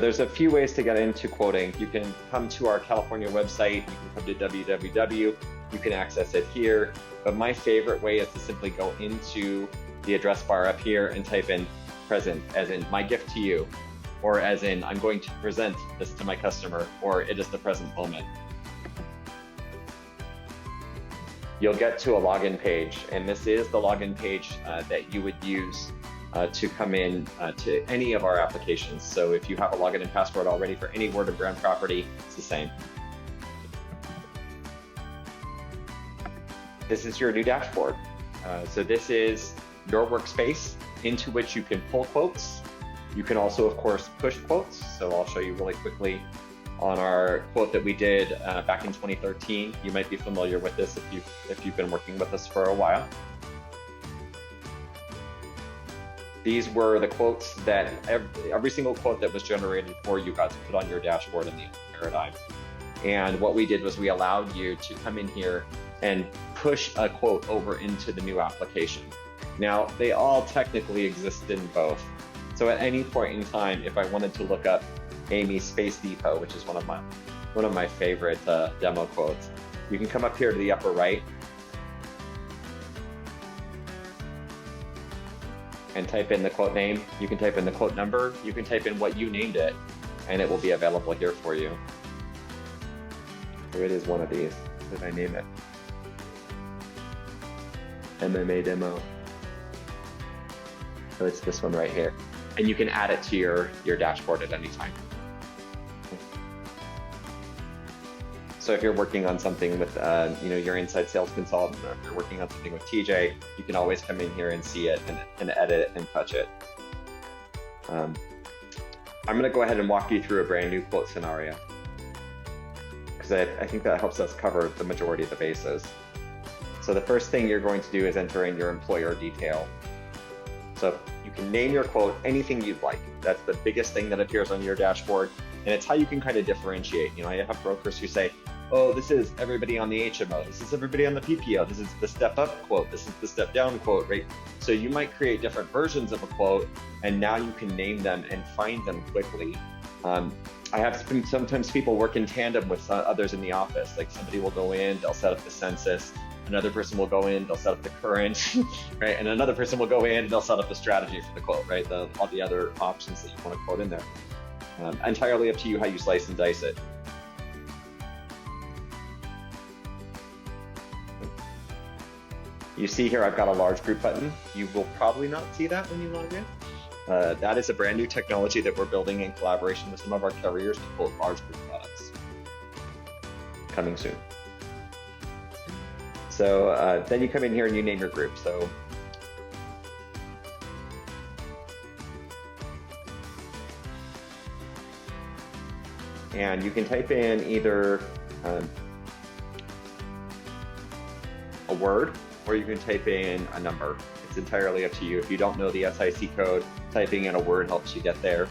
there's a few ways to get into quoting. You can come to our California website, you can come to WWW, you can access it here, but my favorite way is to simply go into the address bar up here and type in present, as in my gift to you, or as in I'm going to present this to my customer, or it is the present moment. You'll get to a login page, and this is the login page that you would use to come in to any of our applications. So if you have a login and password already for any Word and Brand property, it's the same. This is your new dashboard. So this is your workspace into which you can pull quotes. You can also, of course, push quotes. So I'll show you really quickly on our quote that we did back in 2013. You might be familiar with this if you've been working with us for a while. These were the quotes that every single quote that was generated for you got to put on your dashboard in the paradigm. And what we did was we allowed you to come in here and push a quote over into the new application. Now, they all technically exist in both. So at any point in time, if I wanted to look up Amy Space Depot, which is one of my favorite demo quotes, you can come up here to the upper right and type in the quote name. You can type in the quote number. You can type in what you named it, and it will be available here for you. So it is one of these. Did I name it? MMA demo. So it's this one right here. And you can add it to your dashboard at any time. So if you're working on something with your inside sales consultant, or if you're working on something with TJ, you can always come in here and see it and edit it and touch it. I'm going to go ahead and walk you through a brand new quote scenario, because I think that helps us cover the majority of the bases. So the first thing you're going to do is enter in your employer detail. So you can name your quote anything you'd like. That's the biggest thing that appears on your dashboard. And it's how you can kind of differentiate. I have brokers who say, oh, this is everybody on the HMO. This is everybody on the PPO. This is the step up quote. This is the step down quote, right? So you might create different versions of a quote, and now you can name them and find them quickly. I have sometimes people work in tandem with others in the office. Like somebody will go in, they'll set up the census. Another person will go in, they'll set up the current, right? And another person will go in, they'll set up the strategy for the quote, right? All the other options that you want to quote in there. Entirely up to you how you slice and dice it. You see here, I've got a large group button. You will probably not see that when you log in. That is a brand new technology that we're building in collaboration with some of our carriers to quote large group products. Coming soon. So then you come in here and you name your group. So and you can type in either a word, or you can type in a number. It's entirely up to you. If you don't know the SIC code, typing in a word helps you get there.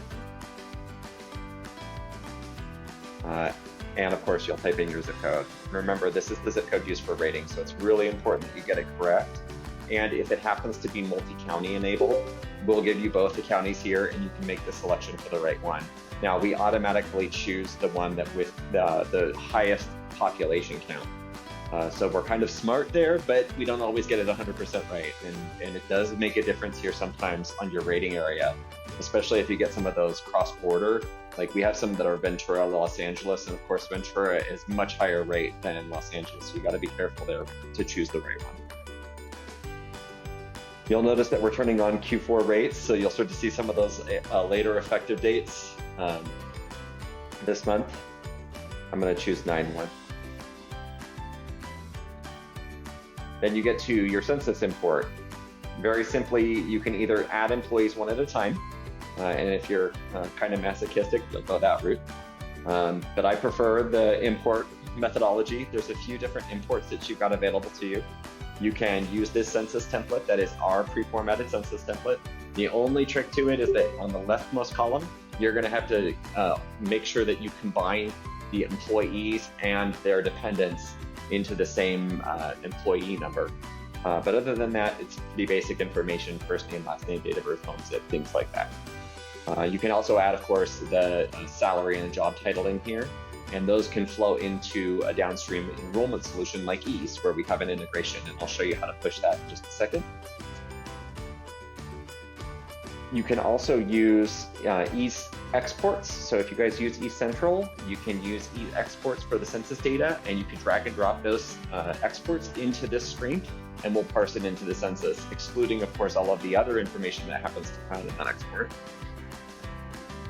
And of course, you'll type in your zip code. Remember, this is the zip code used for rating, so it's really important that you get it correct. And if it happens to be multi-county enabled, we'll give you both the counties here, and you can make the selection for the right one. Now, we automatically choose the one that with the highest population count. So we're kind of smart there, but we don't always get it 100% right. And it does make a difference here sometimes on your rating area, especially if you get some of those cross-border. Like we have some that are Ventura, Los Angeles, and of course Ventura is much higher rate than Los Angeles. So you got to be careful there to choose the right one. You'll notice that we're turning on Q4 rates, so you'll start to see some of those later effective dates this month. I'm going to choose 9/1. Then you get to your census import. Very simply, you can either add employees one at a time, and if you're kind of masochistic, you'll go that route. But I prefer the import methodology. There's a few different imports that you've got available to you. You can use this census template that is our pre-formatted census template. The only trick to it is that on the leftmost column, you're going to have to make sure that you combine the employees and their dependents into the same employee number. But other than that, it's pretty basic information: first name, last name, date of birth, home zip, things like that. You can also add, of course, the salary and the job title in here, and those can flow into a downstream enrollment solution like Ease, where we have an integration, and I'll show you how to push that in just a second. You can also use Ease exports. So if you guys use Ease Central, you can use Ease exports for the census data, and you can drag and drop those exports into this screen, and we'll parse it into the census, excluding, of course, all of the other information that happens to come in that export.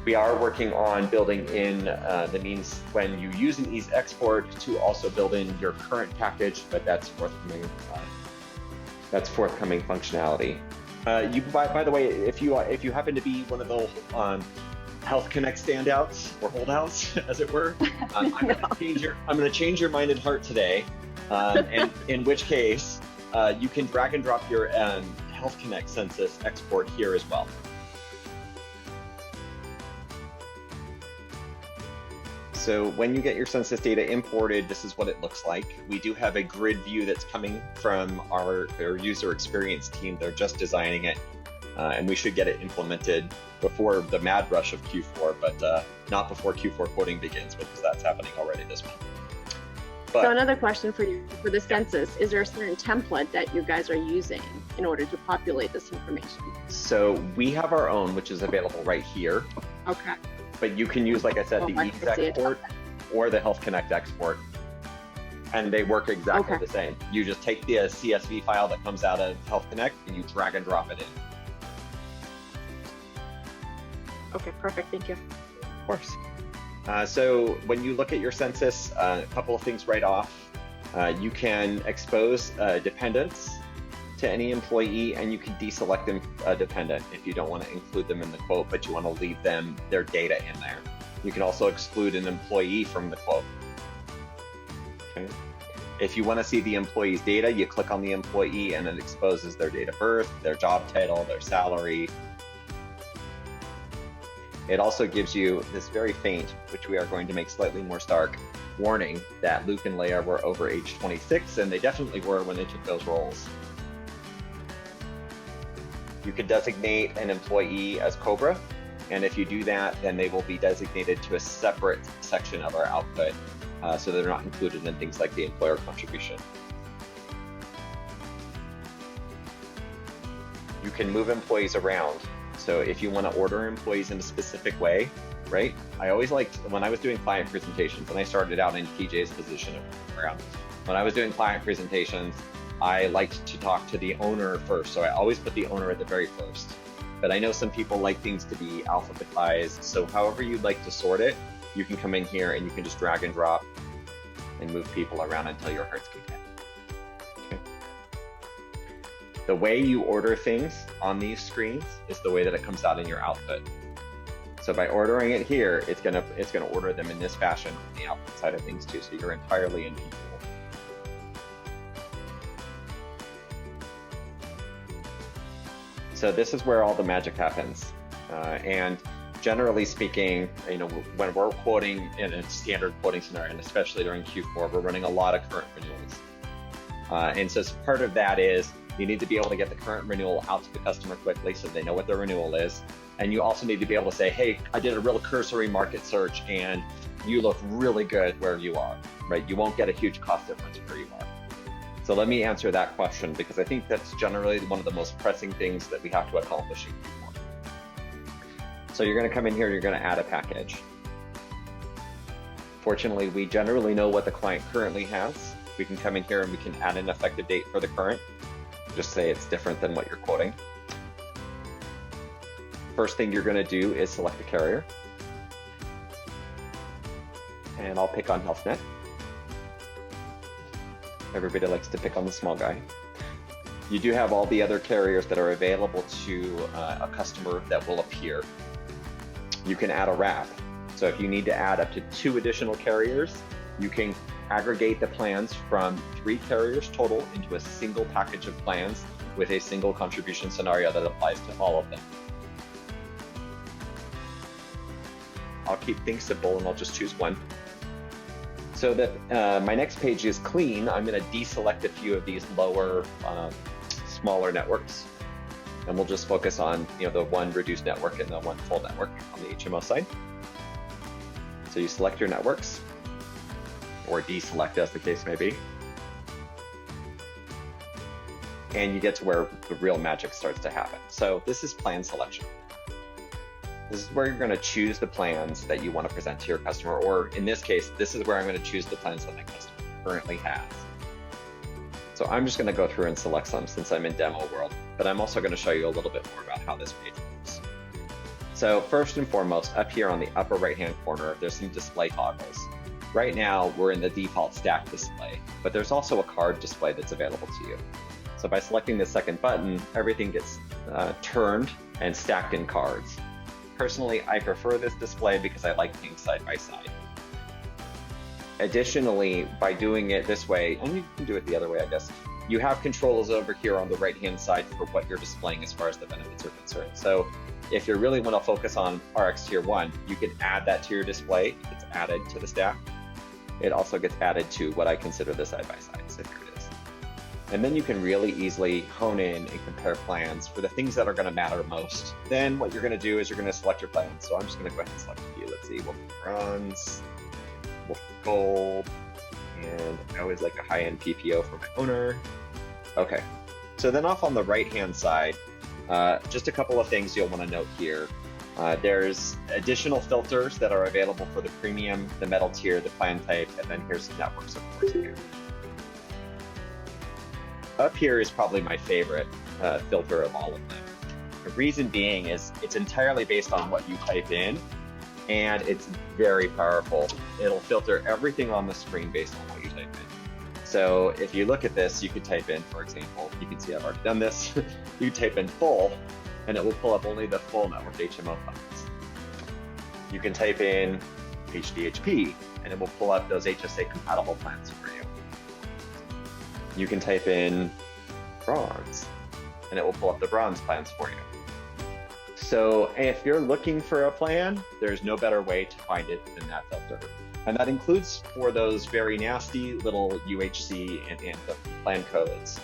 We are working on building in the means when you use an Ease export to also build in your current package, but that's forthcoming. Functionality. By the way, if you happen to be one of the Health Connect standouts or holdouts, as it were, I'm going to change your mind and heart today, and in which case you can drag and drop your Health Connect census export here as well. So when you get your census data imported, this is what it looks like. We do have a grid view that's coming from our user experience team. They're just designing it, and we should get it implemented before the mad rush of Q4, but not before Q4 quoting begins, because that's happening already this month. But, so another question for you, for the census, is there a certain template that you guys are using in order to populate this information? So we have our own, which is available right here. Okay. But you can use, like I said, the Ease export or the Health Connect export, and they work exactly the same. You just take the CSV file that comes out of Health Connect and you drag and drop it in. Okay, perfect, thank you. Of course. So when you look at your census, a couple of things right off. You can expose dependents to any employee, and you can deselect them dependent if you don't want to include them in the quote, but you want to leave them their data in there. You can also exclude an employee from the quote. Okay. If you want to see the employee's data, you click on the employee and it exposes their date of birth, their job title, their salary. It also gives you this very faint, which we are going to make slightly more stark, warning that Luke and Leia were over age 26, and they definitely were when they took those roles. You can designate an employee as Cobra, and if you do that, then they will be designated to a separate section of our output, so they're not included in things like the employer contribution. You can move employees around. So if you want to order employees in a specific way, right? I always liked, when I was doing client presentations, and I started out in TJ's position, when I was doing client presentations, I liked to talk to the owner first, so I always put the owner at the very first. But I know some people like things to be alphabetized, so however you'd like to sort it, you can come in here and you can just drag and drop and move people around until your heart's content. Okay. The way you order things on these screens is the way that it comes out in your output. So by ordering it here, it's gonna order them in this fashion on the output side of things too, so you're entirely in control. So this is where all the magic happens. And generally speaking, when we're quoting in a standard quoting scenario, and especially during Q4, we're running a lot of current renewals. And so part of that is you need to be able to get the current renewal out to the customer quickly so they know what their renewal is. And you also need to be able to say, hey, I did a real cursory market search and you look really good where you are, right? You won't get a huge cost difference where you are. So let me answer that question, because I think that's generally one of the most pressing things that we have to accomplish in Q4. So you're going to come in here, you're going to add a package. Fortunately, we generally know what the client currently has. We can come in here and we can add an effective date for the current. Just say it's different than what you're quoting. First thing you're going to do is select the carrier. And I'll pick on HealthNet. Everybody likes to pick on the small guy. You do have all the other carriers that are available to a customer that will appear. You can add a wrap. So if you need to add up to 2 additional carriers, you can aggregate the plans from 3 carriers total into a single package of plans with a single contribution scenario that applies to all of them. I'll keep things simple and I'll just choose one. So that my next page is clean, I'm going to deselect a few of these lower, smaller networks. And we'll just focus on, the one reduced network and the one full network on the HMO side. So you select your networks, or deselect as the case may be. And you get to where the real magic starts to happen. So this is plan selection. This is where you're going to choose the plans that you want to present to your customer, or in this case, this is where I'm going to choose the plans that my customer currently has. So I'm just going to go through and select some since I'm in demo world, but I'm also going to show you a little bit more about how this page works. So first and foremost, up here on the upper right-hand corner, there's some display toggles. Right now, we're in the default stack display, but there's also a card display that's available to you. So by selecting the second button, everything gets turned and stacked in cards. Personally, I prefer this display because I like being side by side. Additionally, by doing it this way, and you can do it the other way, I guess, you have controls over here on the right-hand side for what you're displaying as far as the benefits are concerned. So if you really want to focus on RX Tier 1, you can add that to your display. It's added to the stack. It also gets added to what I consider the side-by-side, so here it is. And then you can really easily hone in and compare plans for the things that are going to matter most. Then what you're going to do is you're going to select your plans. So I'm just going to go ahead and select a few. Let's see, we'll do bronze, we'll do gold, and I always like a high-end PPO for my owner. Okay, so then off on the right-hand side, just a couple of things you'll want to note here. There's additional filters that are available for the premium, the metal tier, the plan type, and then here's some network support here. Up here is probably my favorite filter of all of them. The reason being is it's entirely based on what you type in, and it's very powerful. It'll filter everything on the screen based on what you type in. So if you look at this, you could type in, for example, you can see I've already done this, you type in full, and it will pull up only the full network HMO plans. You can type in HDHP, and it will pull up those HSA compatible plans for you. You can type in bronze, and it will pull up the bronze plans for you. So if you're looking for a plan, there's no better way to find it than that filter. And that includes for those very nasty little UHC and the plan codes.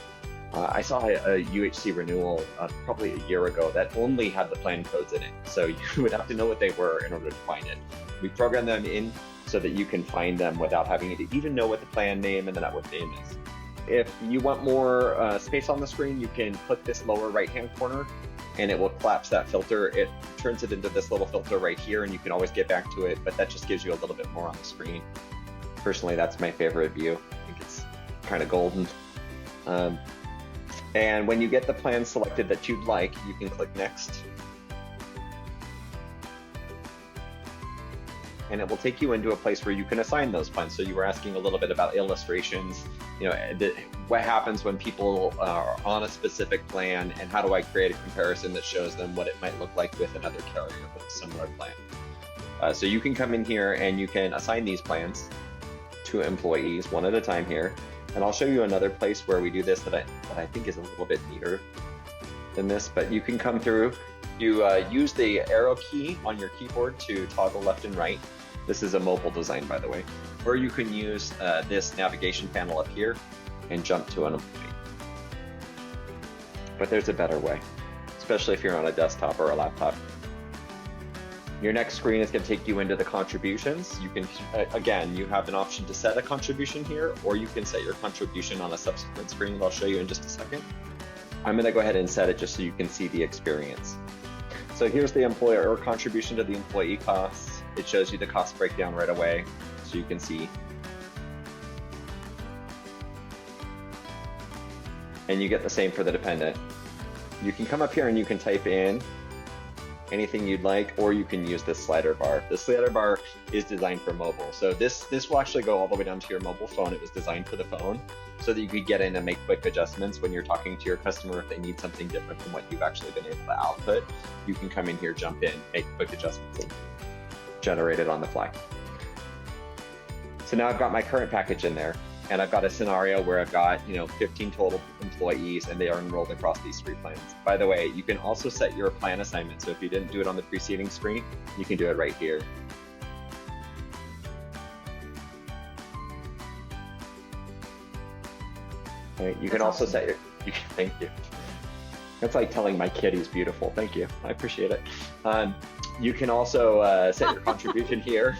I saw a UHC renewal probably a year ago that only had the plan codes in it. So you would have to know what they were in order to find it. We programmed them in so that you can find them without having to even know what the plan name and the network name is. If you want more space on the screen, you can click this lower right-hand corner and it will collapse that filter. It turns it into this little filter right here, and you can always get back to it, but that just gives you a little bit more on the screen. Personally, that's my favorite view. I think it's kind of golden. And when you get the plan selected that you'd like, you can click next. And it will take you into a place where you can assign those plans. So you were asking a little bit about illustrations, what happens when people are on a specific plan, and how do I create a comparison that shows them what it might look like with another carrier with a similar plan. So you can come in here and you can assign these plans to employees one at a time here. And I'll show you another place where we do this that I think is a little bit neater than this, but you can come through. You use the arrow key on your keyboard to toggle left and right. This is a mobile design, by the way. Or you can use this navigation panel up here and jump to an employee. But there's a better way, especially if you're on a desktop or a laptop. Your next screen is going to take you into the contributions. You can, again, you have an option to set a contribution here, or you can set your contribution on a subsequent screen that I'll show you in just a second. I'm going to go ahead and set it just so you can see the experience. So here's the employer contribution to the employee costs. It shows you the cost breakdown right away, so you can see. And you get the same for the dependent. You can come up here and you can type in anything you'd like, or you can use this slider bar. The slider bar is designed for mobile. So this will actually go all the way down to your mobile phone. It was designed for the phone so that you could get in and make quick adjustments when you're talking to your customer. If they need something different from what you've actually been able to output, you can come in here, jump in, make quick adjustments, and generate it on the fly. So now I've got my current package in there, and I've got a scenario where I've got 15 total employees, and they are enrolled across these 3 plans. By the way, you can also set your plan assignment. So if you didn't do it on the preceding screen, you can do it right here. Okay, you can also set your, thank you. You That's like telling my kid he's beautiful. Thank you. I appreciate it. You can also set your contribution here.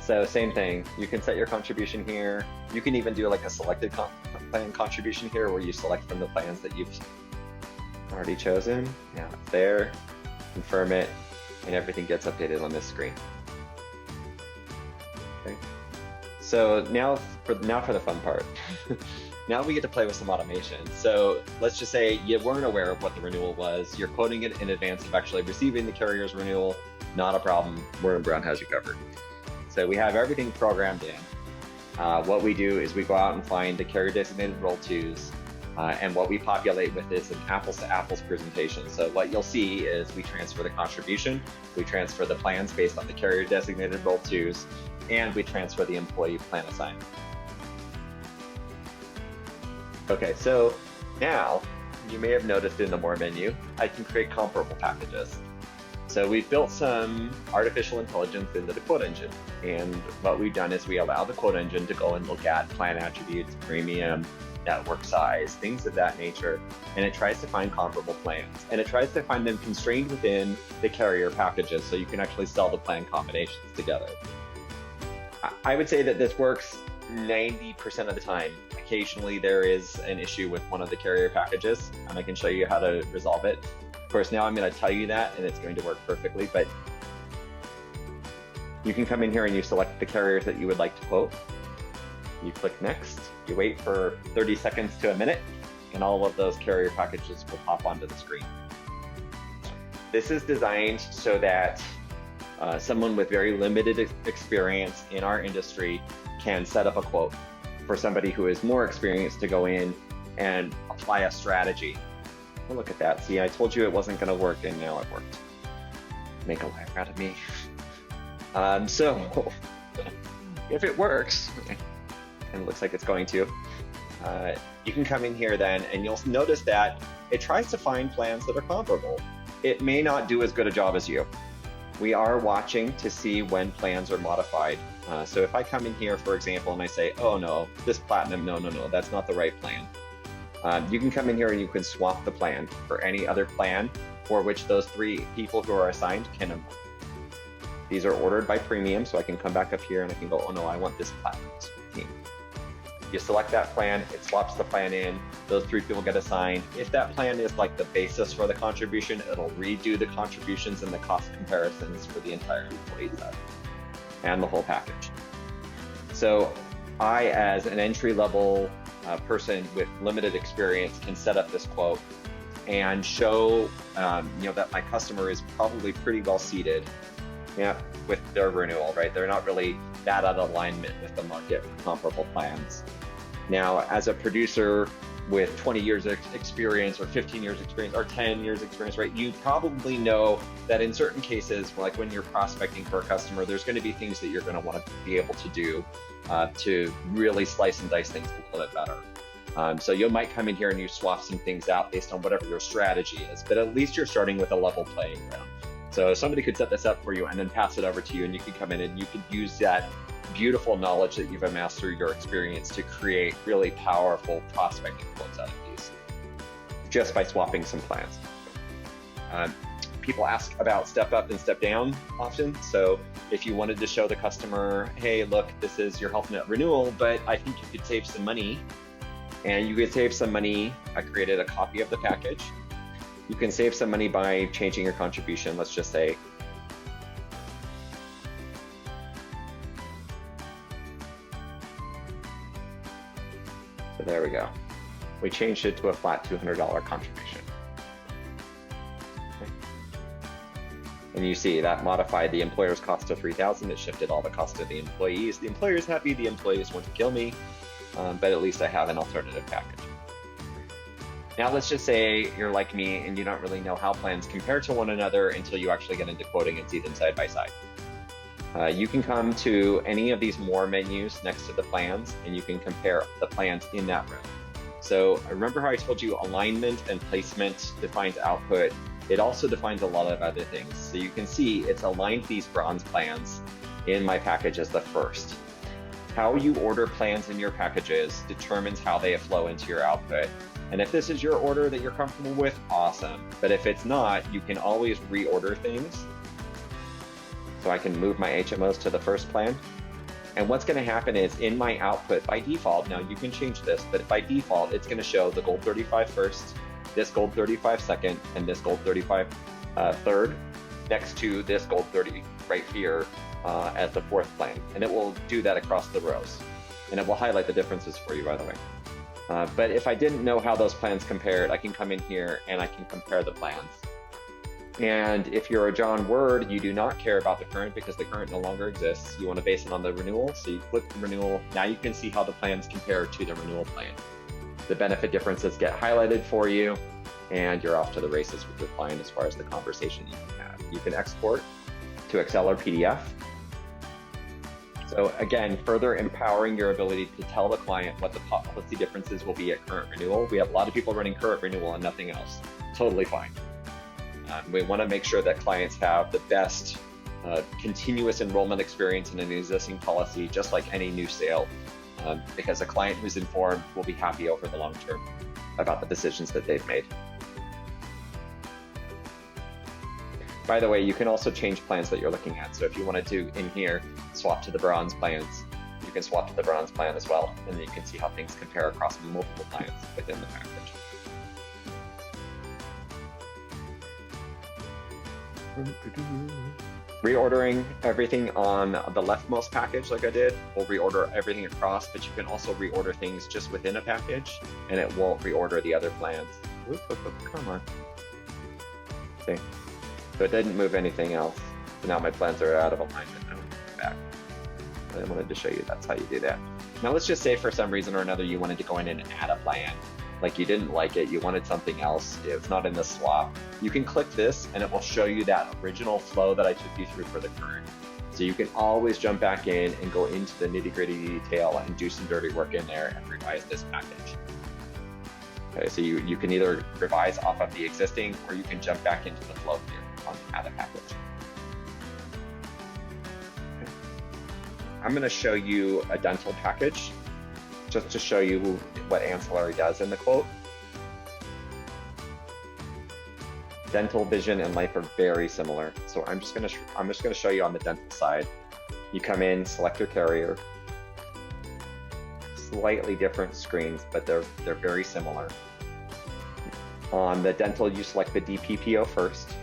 So same thing. You can set your contribution here. You can even do like a selected plan contribution here where you select from the plans that you've already chosen. Yeah, it's there. Confirm it, and everything gets updated on this screen. Okay. So now for the fun part. Now we get to play with some automation. So let's just say you weren't aware of what the renewal was. You're quoting it in advance of actually receiving the carrier's renewal. Not a problem. Word and Brown has you covered. So we have everything programmed in. What we do is we go out and find the carrier designated roll twos, and what we populate with is an apples to apples presentation. So what you'll see is we transfer the contribution, we transfer the plans based on the carrier designated roll twos, and we transfer the employee plan assignment. Okay, so now you may have noticed in the More menu, I can create comparable packages. So we've built some artificial intelligence into the quote engine. And what we've done is we allow the quote engine to go and look at plan attributes, premium, network size, things of that nature. And it tries to find comparable plans. And it tries to find them constrained within the carrier packages so you can actually sell the plan combinations together. I would say that this works 90% of the time. Occasionally there is an issue with one of the carrier packages, and I can show you how to resolve it. Of course, now I'm going to tell you that, and it's going to work perfectly, but you can come in here and you select the carriers that you would like to quote. You click next, you wait for 30 seconds to a minute, and all of those carrier packages will pop onto the screen. This is designed so that someone with very limited experience in our industry can set up a quote for somebody who is more experienced to go in and apply a strategy. Oh, look at that. See, I told you it wasn't going to work, and now it worked. Make a liar out of me. So if it works, and it looks like it's going to, you can come in here then, and you'll notice that it tries to find plans that are comparable. It may not do as good a job as you. We are watching to see when plans are modified. So if I come in here, for example, and I say, oh no, this platinum, no, that's not the right plan. You can come in here and you can swap the plan for any other plan for which those 3 people who are assigned can enroll. These are ordered by premium, so I can come back up here and I can go, oh no, I want this platinum team. You select that plan, it swaps the plan in, those 3 people get assigned. If that plan is like the basis for the contribution, it'll redo the contributions and the cost comparisons for the entire employee set and the whole package. So I, as an entry-level person with limited experience, can set up this quote and show that my customer is probably pretty well seated with their renewal, right? They're not really that out of alignment with the market for comparable plans. Now, as a producer with 20 years of experience or 15 years experience or 10 years experience, right? You probably know that in certain cases, like when you're prospecting for a customer, there's going to be things that you're going to want to be able to do to really slice and dice things a little bit better. So you might come in here and you swap some things out based on whatever your strategy is, but at least you're starting with a level playing ground. So somebody could set this up for you and then pass it over to you, and you can come in and you could use that beautiful knowledge that you've amassed through your experience to create really powerful prospecting quotes out of these, just by swapping some plans. People ask about step up and step down often. So if you wanted to show the customer, hey, look, this is your health net renewal, but I think you could save some money, and you could save some money. I created a copy of the package. You can save some money by changing your contribution. Let's just say, so there we go. We changed it to a flat $200 contribution. Okay. And you see that modified the employer's cost to $3,000. It shifted all the cost to the employees. The employer's happy. The employees want to kill me, but at least I have an alternative package. Now let's just say you're like me and you don't really know how plans compare to one another until you actually get into quoting and see them side by side. You can come to any of these More menus next to the plans, and you can compare the plans in that room. So remember how I told you alignment and placement defines output. It also defines a lot of other things. So you can see it's aligned these bronze plans in my package as the first. How you order plans in your packages determines how they flow into your output. And if this is your order that you're comfortable with, awesome. But if it's not, you can always reorder things. So I can move my HMOs to the first plan. And what's going to happen is in my output by default, now you can change this, but by default, it's going to show the gold 35 first, this gold 35 second, and this gold 35 third next to this gold 30 right here as the fourth plan. And it will do that across the rows. And it will highlight the differences for you, by the way. But if I didn't know how those plans compared, I can come in here and I can compare the plans. And if you're a John Word, you do not care about the current because the current no longer exists. You want to base it on the renewal. So you click the renewal. Now you can see how the plans compare to the renewal plan. The benefit differences get highlighted for you, and you're off to the races with your client as far as the conversation you can have. You can export to Excel or PDF. So again, further empowering your ability to tell the client what the policy differences will be at current renewal. We have a lot of people running current renewal and nothing else. Totally fine. We want to make sure that clients have the best continuous enrollment experience in an existing policy, just like any new sale, because a client who's informed will be happy over the long term about the decisions that they've made. By the way, you can also change plans that you're looking at. So if you wanted to, in here, swap to the bronze plans, you can swap to the bronze plan as well, and then you can see how things compare across multiple plans within the package. Reordering everything on the leftmost package like I did will reorder everything across, but you can also reorder things just within a package and it won't reorder the other plans. Come on. Okay. So it didn't move anything else. So now my plans are out of alignment. I want to go back. I wanted to show you that's how you do that. Now let's just say for some reason or another you wanted to go in and add a plan. Like you didn't like it, you wanted something else, it's not in the swap. You can click this and it will show you that original flow that I took you through for the current. So you can always jump back in and go into the nitty-gritty detail and do some dirty work in there and revise this package. Okay, so you can either revise off of the existing or you can jump back into the flow here on add a package. Okay. I'm going to show you a dental package just to show you what ancillary does in the quote. Dental, vision, and life are very similar. So I'm just gonna show you on the dental side. You come in, select your carrier. Slightly different screens, but they're very similar. On the dental, you select the DPPO first,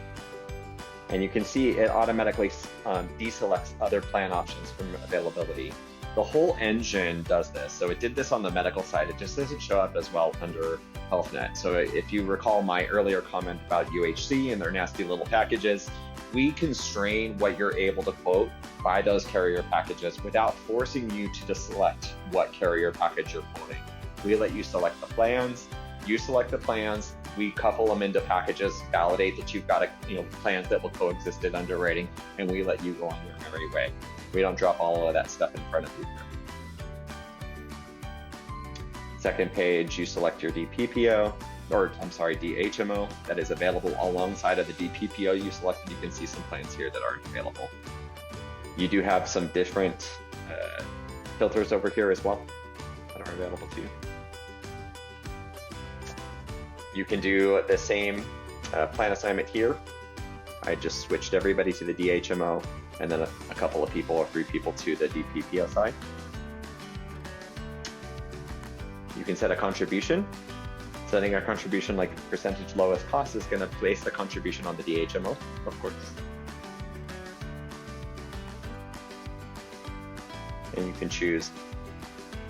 and you can see it automatically deselects other plan options from availability. The whole engine does this. So it did this on the medical side. It just doesn't show up as well under HealthNet. So if you recall my earlier comment about UHC and their nasty little packages, we constrain what you're able to quote by those carrier packages without forcing you to select what carrier package you're quoting. We let you select the plans, you select the plans, we couple them into packages, validate that you've got plans that will coexist at underwriting, and we let you go on your merry way. We don't drop all of that stuff in front of you. Second page, you select your DPPO, or I'm sorry, DHMO that is available alongside of the DPPO you selected. You can see some plans here that aren't available. You do have some different filters over here as well that are available to you. You can do the same plan assignment here. I just switched everybody to the DHMO and then a couple of people or 3 people to the DPPO side. You can set a contribution. Setting a contribution like percentage lowest cost is going to place the contribution on the DHMO, of course. And you can choose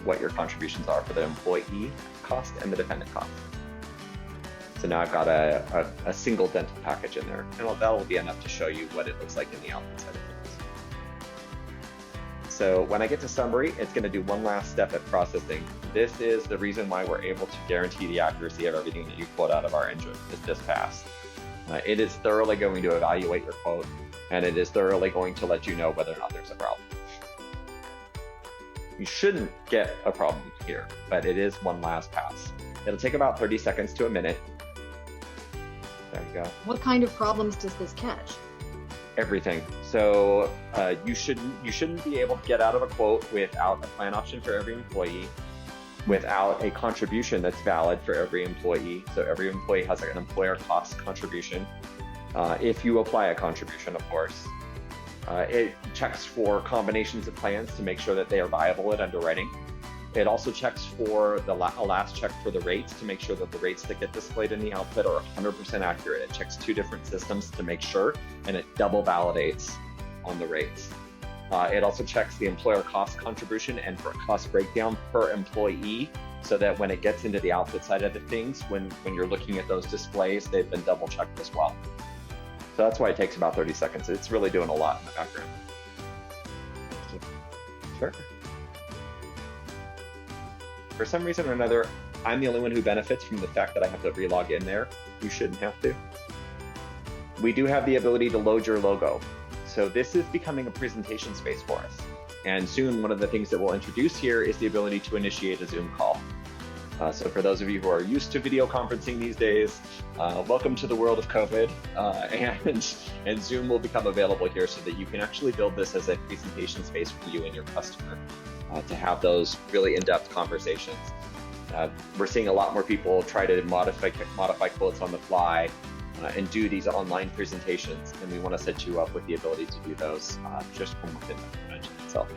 what your contributions are for the employee cost and the dependent cost. So now I've got a single dental package in there, and that'll be enough to show you what it looks like in the output side of things. So when I get to summary, it's going to do one last step at processing. This is the reason why we're able to guarantee the accuracy of everything that you quote out of our engine is this pass. It is thoroughly going to evaluate your quote, and it is thoroughly going to let you know whether or not there's a problem. You shouldn't get a problem here, but it is one last pass. It'll take about 30 seconds to a minute. There you go. What kind of problems does this catch? Everything. So you shouldn't be able to get out of a quote without a plan option for every employee, without a contribution that's valid for every employee. So every employee has an employer cost contribution. If you apply a contribution, of course. It checks for combinations of plans to make sure that they are viable at underwriting. It also checks for a last check for the rates to make sure that the rates that get displayed in the output are 100% accurate. It checks 2 different systems to make sure, and it double validates on the rates. It also checks the employer cost contribution and for cost breakdown per employee, so that when it gets into the output side of the things, when you're looking at those displays, they've been double checked as well. So that's why it takes about 30 seconds. It's really doing a lot in the background. Sure. For some reason or another, I'm the only one who benefits from the fact that I have to relog in there. You shouldn't have to. We do have the ability to load your logo. So this is becoming a presentation space for us. And soon, one of the things that we'll introduce here is the ability to initiate a Zoom call. So for those of you who are used to video conferencing these days, welcome to the world of COVID. And Zoom will become available here so that you can actually build this as a presentation space for you and your customer to have those really in-depth conversations. We're seeing a lot more people try to modify quotes on the fly and do these online presentations, and we want to set you up with the ability to do those just from within the convention itself.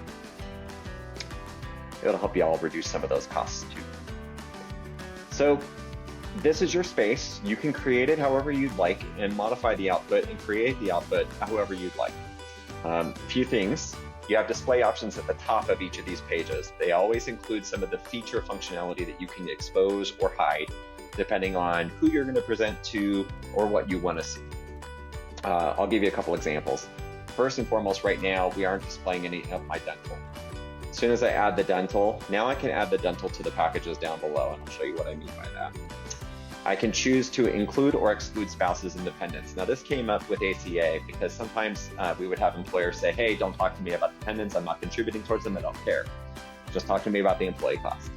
It'll help you all reduce some of those costs too. So this is your space. You can create it however you'd like and modify the output and create the output however you'd like. A few things. You have display options at the top of each of these pages. They always include some of the feature functionality that you can expose or hide, depending on who you're going to present to or what you want to see. I'll give you a couple examples. First and foremost, right now, we aren't displaying any of my dental. As soon as I add the dental, now I can add the dental to the packages down below, and I'll show you what I mean by that. I can choose to include or exclude spouses and dependents. Now this came up with ACA because sometimes we would have employers say, hey, don't talk to me about dependents, I'm not contributing towards them, I don't care. Just talk to me about the employee cost.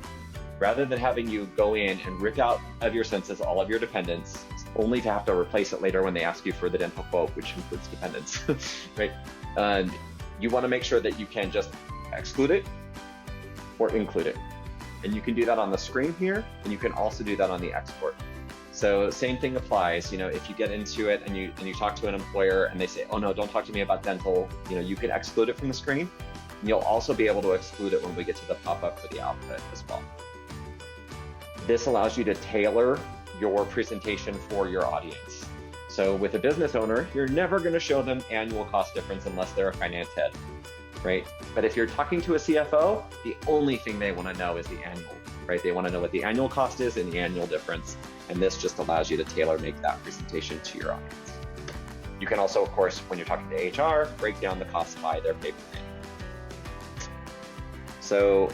Rather than having you go in and rip out of your census all of your dependents, only to have to replace it later when they ask you for the dental quote, which includes dependents, right? You wanna make sure that you can just exclude it or include it. And you can do that on the screen here, and you can also do that on the export. So same thing applies. If you get into it and you talk to an employer and they say, oh no, don't talk to me about dental, you can exclude it from the screen. And you'll also be able to exclude it when we get to the pop-up for the output as well. This allows you to tailor your presentation for your audience. So with a business owner, you're never going to show them annual cost difference unless they're a finance head, right? But if you're talking to a CFO, the only thing they want to know is the annual, right? They want to know what the annual cost is and the annual difference. And this just allows you to tailor make that presentation to your audience. You can also, of course, when you're talking to HR, break down the costs by their pay period. So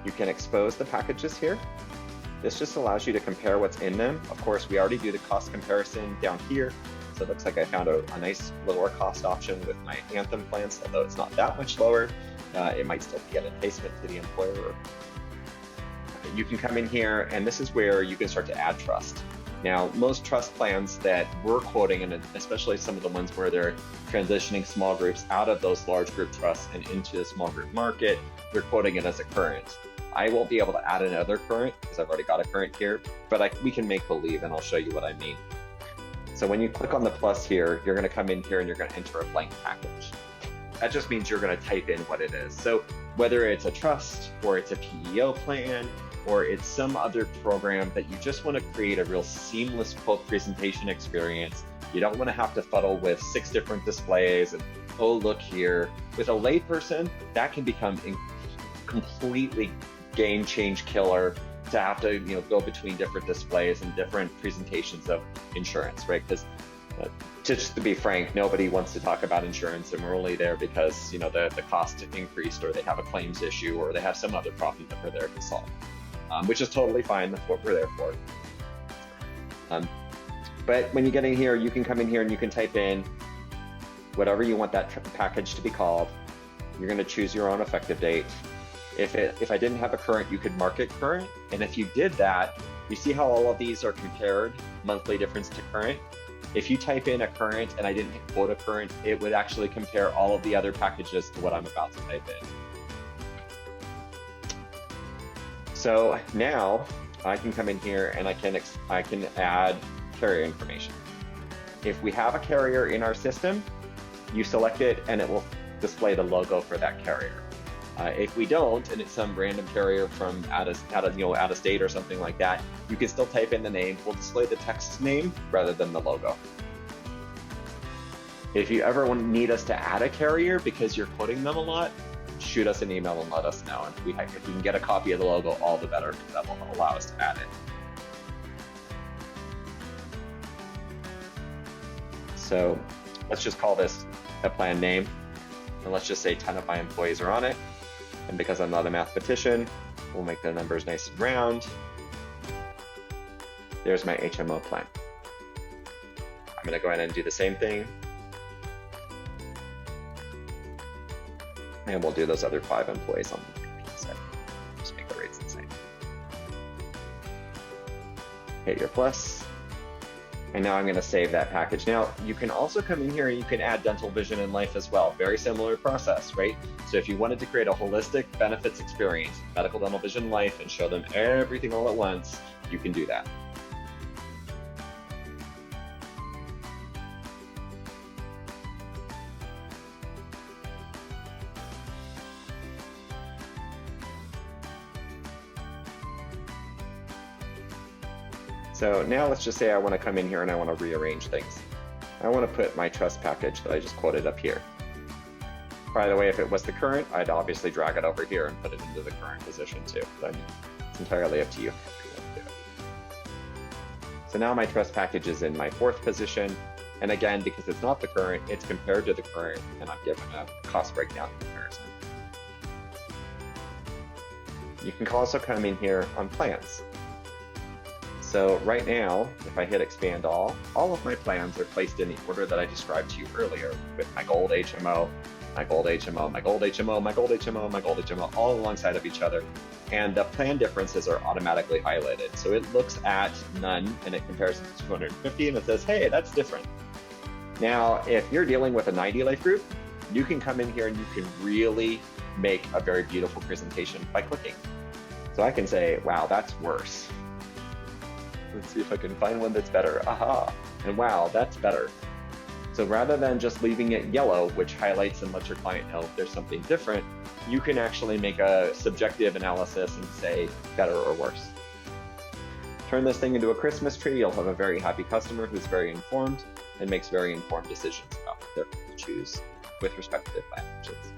you can expose the packages here. This just allows you to compare what's in them. Of course, we already do the cost comparison down here. So it looks like I found a nice lower cost option with my Anthem plans, although it's not that much lower. It might still be an enticement to the employer. You can come in here, and this is where you can start to add trust. Now, most trust plans that we're quoting, and especially some of the ones where they're transitioning small groups out of those large group trusts and into the small group market, they're quoting it as a current. I won't be able to add another current because I've already got a current here, but we can make believe, and I'll show you what I mean. So when you click on the plus here, you're going to come in here and you're going to enter a blank package. That just means you're going to type in what it is. So whether it's a trust or it's a PEO plan, or it's some other program that you just want to create a real seamless quote presentation experience. You don't want to have to fuddle with 6 different displays and, oh, look here. With a layperson, that can become completely game change killer to have to go between different displays and different presentations of insurance, right? Because just to be frank, nobody wants to talk about insurance, and we're only there because the cost increased, or they have a claims issue, or they have some other problem that we're there to solve. Which is totally fine. That's what we're there for. But when you get in here, you can come in here and you can type in whatever you want that package to be called. You're going to choose your own effective date. If I didn't have a current, you could mark it current. And if you did that, you see how all of these are compared, monthly difference to current. If you type in a current and I didn't hit quote a current, it would actually compare all of the other packages to what I'm about to type in. So now I can come in here and I can add carrier information. If we have a carrier in our system, you select it and it will display the logo for that carrier. If we don't, and it's some random carrier from out of state or something like that, you can still type in the name. We'll display the text name rather than the logo. If you ever need us to add a carrier because you're quoting them a lot, shoot us an email and let us know. And if we can get a copy of the logo, all the better, because that will allow us to add it. So let's just call this a plan name. And let's just say 10 of my employees are on it. And because I'm not a mathematician, we'll make the numbers nice and round. There's my HMO plan. I'm going to go ahead and do the same thing. And we'll do those other 5 employees on the side. Just make the rates the same. Hit your plus. And now I'm going to save that package. Now, you can also come in here and you can add dental, vision, and life as well. Very similar process, right? So if you wanted to create a holistic benefits experience, medical, dental, vision, life, and show them everything all at once, you can do that. So now let's just say I want to come in here and I want to rearrange things. I want to put my trust package that I just quoted up here. By the way, if it was the current, I'd obviously drag it over here and put it into the current position too. But I mean, it's entirely up to you. So now my trust package is in my 4th position. And again, because it's not the current, it's compared to the current, and I'm given a cost breakdown comparison. You can also come in here on plans. So right now, if I hit expand all of my plans are placed in the order that I described to you earlier, with my gold HMO, my gold HMO, my gold HMO, my gold HMO, my gold HMO, all alongside of each other. And the plan differences are automatically highlighted. So it looks at none and it compares it to 250 and it says, hey, that's different. Now, if you're dealing with a 90 life group, you can come in here and you can really make a very beautiful presentation by clicking. So I can say, wow, that's worse. Let's see if I can find one that's better. Aha, and wow, that's better. So rather than just leaving it yellow, which highlights and lets your client know if there's something different, you can actually make a subjective analysis and say better or worse. Turn this thing into a Christmas tree, you'll have a very happy customer who's very informed and makes very informed decisions about what they're going to choose with respect to their plan options.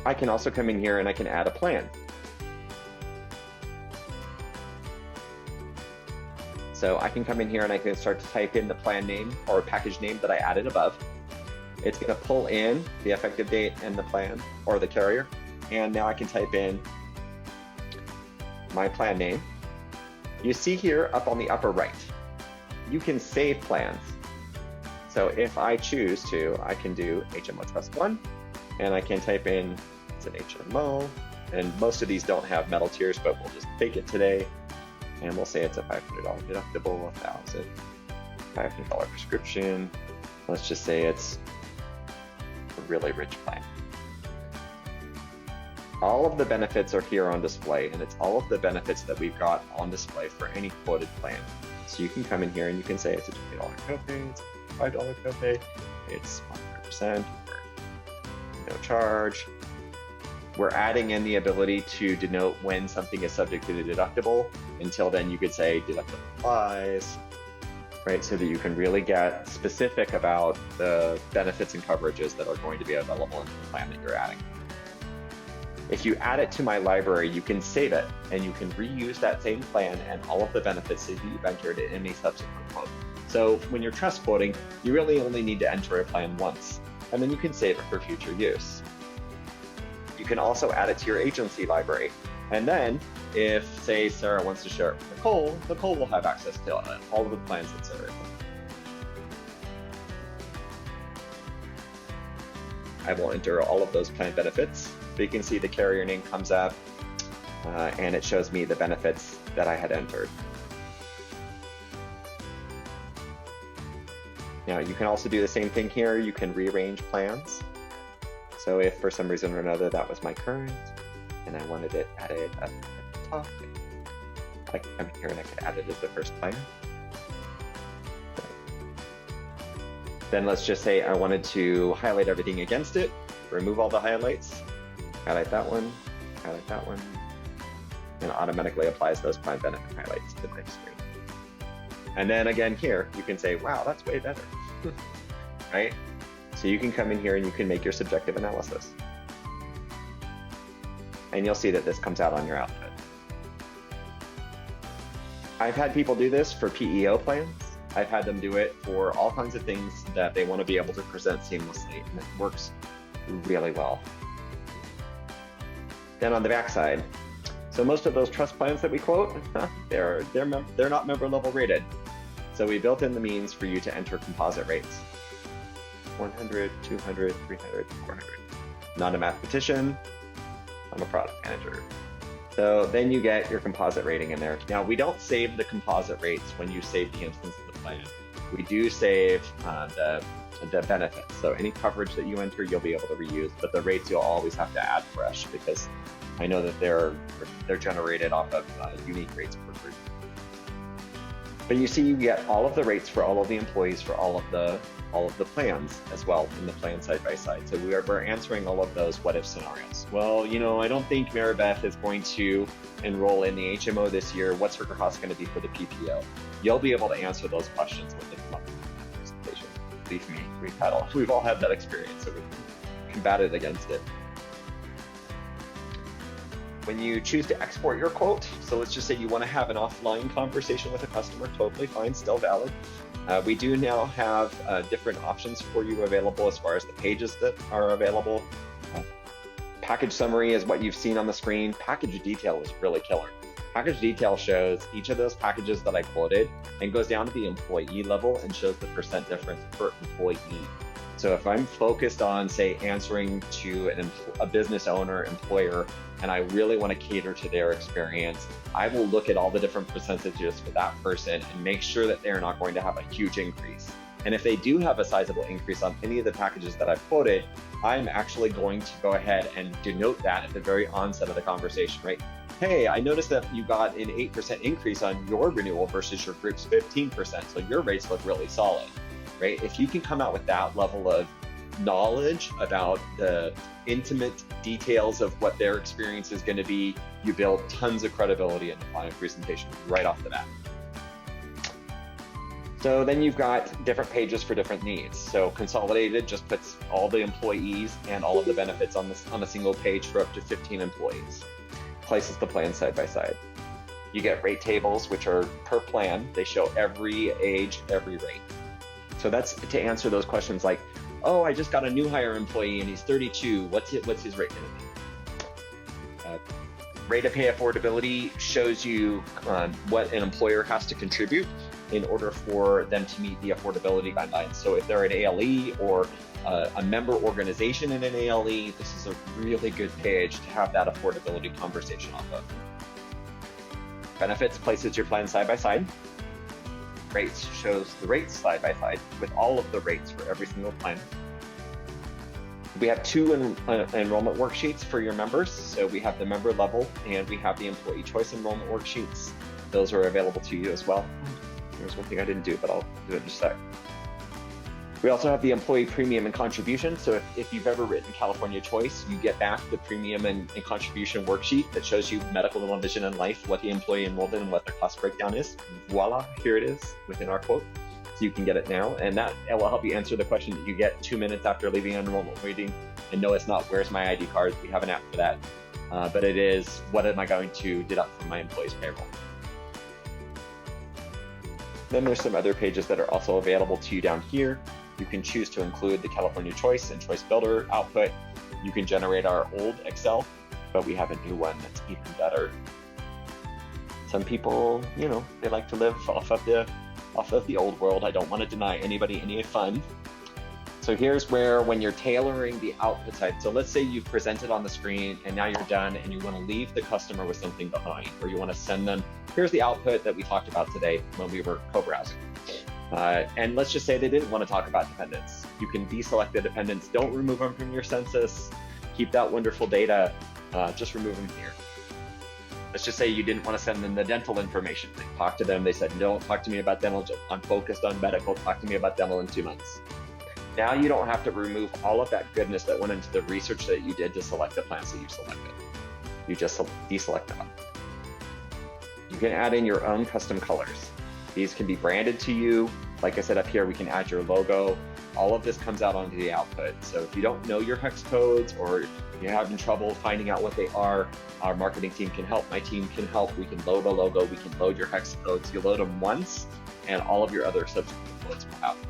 I can also come in here and I can add a plan. So I can come in here and I can start to type in the plan name or package name that I added above. It's going to pull in the effective date and the plan or the carrier. And now I can type in my plan name. You see here up on the upper right, you can save plans. So if I choose to, I can do HMO Trust 1 and I can type in, it's an HMO, and most of these don't have metal tiers, but we'll just take it today. And we'll say it's a $500 deductible, $1,000, $500 prescription. Let's just say it's a really rich plan. All of the benefits are here on display, and it's all of the benefits that we've got on display for any quoted plan. So you can come in here and you can say it's a $20 copay, it's a $5 copay, it's 100%, no charge. We're adding in the ability to denote when something is subject to the deductible. Until then, you could say deductible applies, right? So that you can really get specific about the benefits and coverages that are going to be available in the plan that you're adding. If you add it to my library, you can save it and you can reuse that same plan and all of the benefits that you've entered in any subsequent quote. So when you're trust quoting, you really only need to enter a plan once, and then you can save it for future use. You can also add it to your agency library. And then if, say, Sarah wants to share it with Nicole will have access to all of the plans that Sarah has. I will enter all of those plan benefits. So you can see the carrier name comes up and it shows me the benefits that I had entered. Now you can also do the same thing here. You can rearrange plans. So if for some reason or another that was my current and I wanted it added up at the top, I can come here and I can add it as the first plan. Then let's just say I wanted to highlight everything against it, remove all the highlights, highlight that one, and automatically applies those plan benefit highlights to the next screen. And then again here, you can say, wow, that's way better, right? So you can come in here and you can make your subjective analysis. And you'll see that this comes out on your output. I've had people do this for PEO plans. I've had them do it for all kinds of things that they want to be able to present seamlessly, and it works really well. Then on the back side, so most of those trust plans that we quote, they're not member level rated. So we built in the means for you to enter composite rates. 100, 200, 300, 400. Not a mathematician, I'm a product manager. So then you get your composite rating in there. Now we don't save the composite rates when you save the instance of the plan. We do save the benefits. So any coverage that you enter, you'll be able to reuse, but the rates you'll always have to add fresh because I know that they're generated off of unique rates per group. But you see, you get all of the rates for all of the employees for all of the plans as well in the plan side by side. So we're answering all of those what if scenarios. Well, you know, I don't think Maribeth is going to enroll in the HMO this year. What's her cost going to be for the PPO? You'll be able to answer those questions when they come up in that presentation. Believe me, we've all had that experience, so we've combated against it. When you choose to export your quote, so let's just say you want to have an offline conversation with a customer, totally fine, still valid. We do now have different options for you available as far as the pages that are available. Package summary is what you've seen on the screen. Package detail is really killer. Package detail shows each of those packages that I quoted and goes down to the employee level and shows the % difference per employee. So if I'm focused on, say, answering to a business owner, employer, and I really want to cater to their experience, I will look at all the different percentages for that person and make sure that they're not going to have a huge increase. And if they do have a sizable increase on any of the packages that I've quoted, I'm actually going to go ahead and denote that at the very onset of the conversation, right? Hey, I noticed that you got an 8% increase on your renewal versus your group's 15%, so your rates look really solid. Right? If you can come out with that level of knowledge about the intimate details of what their experience is going to be, you build tons of credibility in the client presentation right off the bat. So then you've got different pages for different needs. So consolidated just puts all the employees and all of the benefits on a single page for up to 15 employees. Places the plan side by side. You get rate tables, which are per plan. They show every age, every rate. So that's to answer those questions like, oh, I just got a new hire employee and he's 32. What's his rate going to be? Rate of pay affordability shows you what an employer has to contribute in order for them to meet the affordability guidelines. So if they're an ALE or a member organization in an ALE, this is a really good page to have that affordability conversation off of. Benefits places your plan side by side. Rates shows the rates side by side with all of the rates for every single plan. We have two enrollment worksheets for your members. So we have the member level and we have the employee choice enrollment worksheets. Those are available to you as well. There's one thing I didn't do, but I'll do it in just a sec. We also have the employee premium and contribution. So if you've ever written California Choice, you get back the premium and contribution worksheet that shows you medical, dental, vision, and life, what the employee enrolled in and what their cost breakdown is. Voila, here it is within our quote. So you can get it now, and that will help you answer the question that you get 2 minutes after leaving an enrollment meeting. And no, it's not, where's my ID card? We have an app for that. But it is, what am I going to deduct from my employee's payroll? Then there's some other pages that are also available to you down here. You can choose to include the California Choice and Choice Builder output. You can generate our old Excel, but we have a new one that's even better. Some people, you know, they like to live off of the old world. I don't want to deny anybody any fun. So here's where, when you're tailoring the output side, so let's say you've presented on the screen and now you're done and you want to leave the customer with something behind, or you want to send them, here's the output that we talked about today when we were co-browsing. And let's just say they didn't want to talk about dependents. You can deselect the dependents. Don't remove them from your census. Keep that wonderful data. Just remove them here. Let's just say you didn't want to send them the dental information. Talk to them. They said, don't talk to me about dental. I'm focused on medical. Talk to me about dental in 2 months. Now you don't have to remove all of that goodness that went into the research that you did to select the plans that you selected. You just deselect them. You can add in your own custom colors. These can be branded to you. Like I said up here, we can add your logo. All of this comes out onto the output. So if you don't know your hex codes or you're having trouble finding out what they are, our marketing team can help. My team can help. We can load a logo. We can load your hex codes. You load them once and all of your other subsequent codes will happen.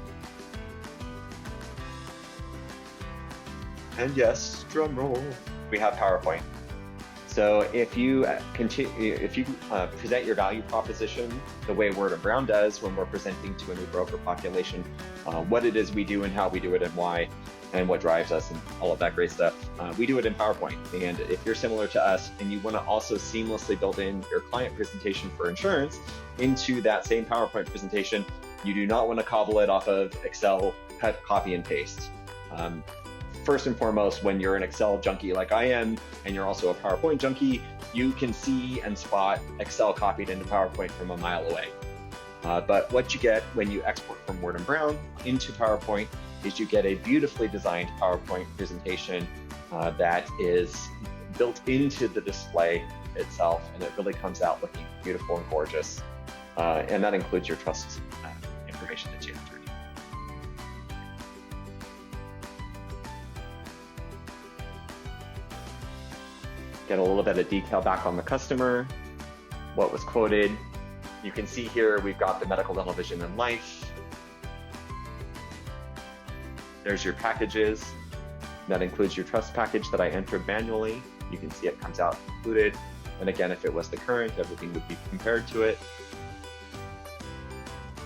And yes, drum roll, we have PowerPoint. So if you present your value proposition the way Word & Brown does when we're presenting to a new broker population, what it is we do and how we do it and why, and what drives us and all of that great stuff, we do it in PowerPoint. And if you're similar to us and you want to also seamlessly build in your client presentation for insurance into that same PowerPoint presentation, you do not want to cobble it off of Excel, cut, copy, and paste. First and foremost, when you're an Excel junkie like I am, and you're also a PowerPoint junkie, you can see and spot Excel copied into PowerPoint from a mile away. But what you get when you export from Word & Brown into PowerPoint is you get a beautifully designed PowerPoint presentation that is built into the display itself, and it really comes out looking beautiful and gorgeous. And that includes your trust information that you entered. Get a little bit of detail back on the customer, what was quoted. You can see here we've got the medical, dental, vision, and life. There's your packages. That includes your trust package that I entered manually. You can see it comes out included. And again, if it was the current, everything would be compared to it.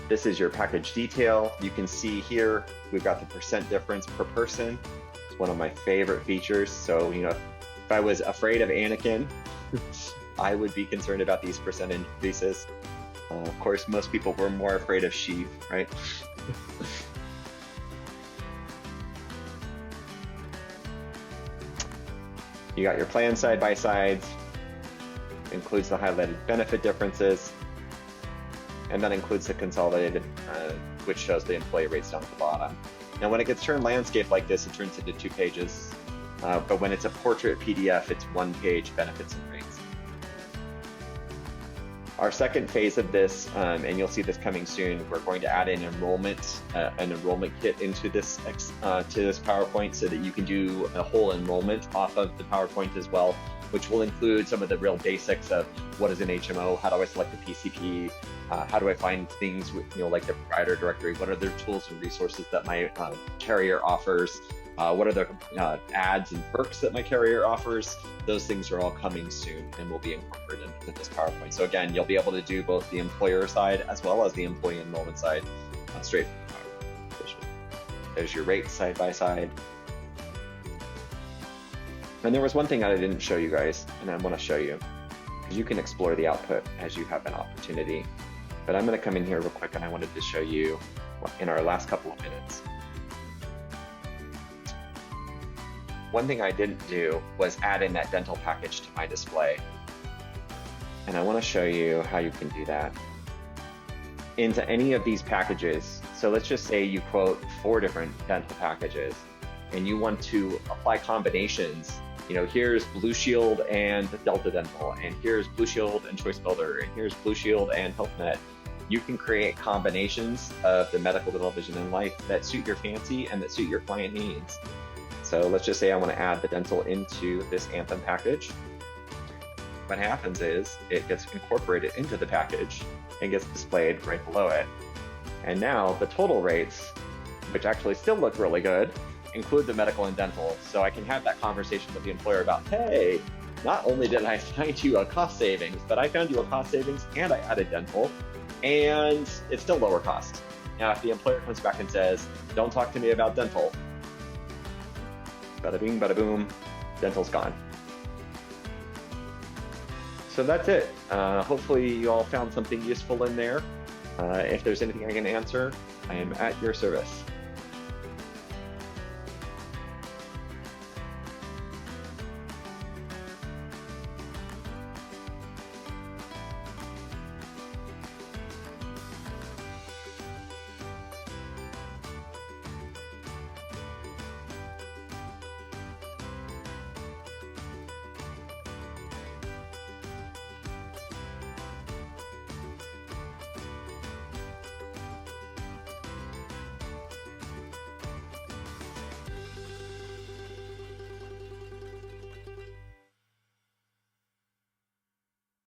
This is your package detail. You can see here, we've got the percent difference per person. It's one of my favorite features. So, you know, if I was afraid of Anakin, I would be concerned about these percent increases. Of course, most people were more afraid of Sheev, right? You got your plan side-by-sides, includes the highlighted benefit differences, and that includes the consolidated, which shows the employee rates down at the bottom. Now, when it gets turned landscape like this, it turns into 2 pages. But when it's a portrait PDF, it's 1 page, benefits and rates. Our second phase of this, and you'll see this coming soon, we're going to add an enrollment kit into this to this PowerPoint so that you can do a whole enrollment off of the PowerPoint as well, which will include some of the real basics of what is an HMO, how do I select the PCP, how do I find things with, like the provider directory, what are the tools and resources that my carrier offers, what are the ads and perks that my carrier offers. Those things are all coming soon and will be incorporated into this PowerPoint. So again, you'll be able to do both the employer side as well as the employee enrollment side straight from the PowerPoint. There's your rates side by side. And there was one thing I didn't show you guys, and I want to show you, because you can explore the output as you have an opportunity. But I'm going to come in here real quick, and I wanted to show you in our last couple of minutes. One thing I didn't do was add in that dental package to my display. And I want to show you how you can do that. Into any of these packages, so let's just say you quote 4 different dental packages, and you want to apply combinations. Here's Blue Shield and Delta Dental, and here's Blue Shield and Choice Builder, and here's Blue Shield and HealthNet. You can create combinations of the medical, dental, vision, and life that suit your fancy and that suit your client needs. So let's just say I want to add the dental into this Anthem package. What happens is it gets incorporated into the package and gets displayed right below it. And now the total rates, which actually still look really good, include the medical and dental. So I can have that conversation with the employer about, hey, not only did I find you a cost savings, but I found you a cost savings and I added dental, and it's still lower cost. Now, if the employer comes back and says, don't talk to me about dental, bada bing, bada boom, dental's gone. So that's it. Hopefully you all found something useful in there. If there's anything I can answer, I am at your service.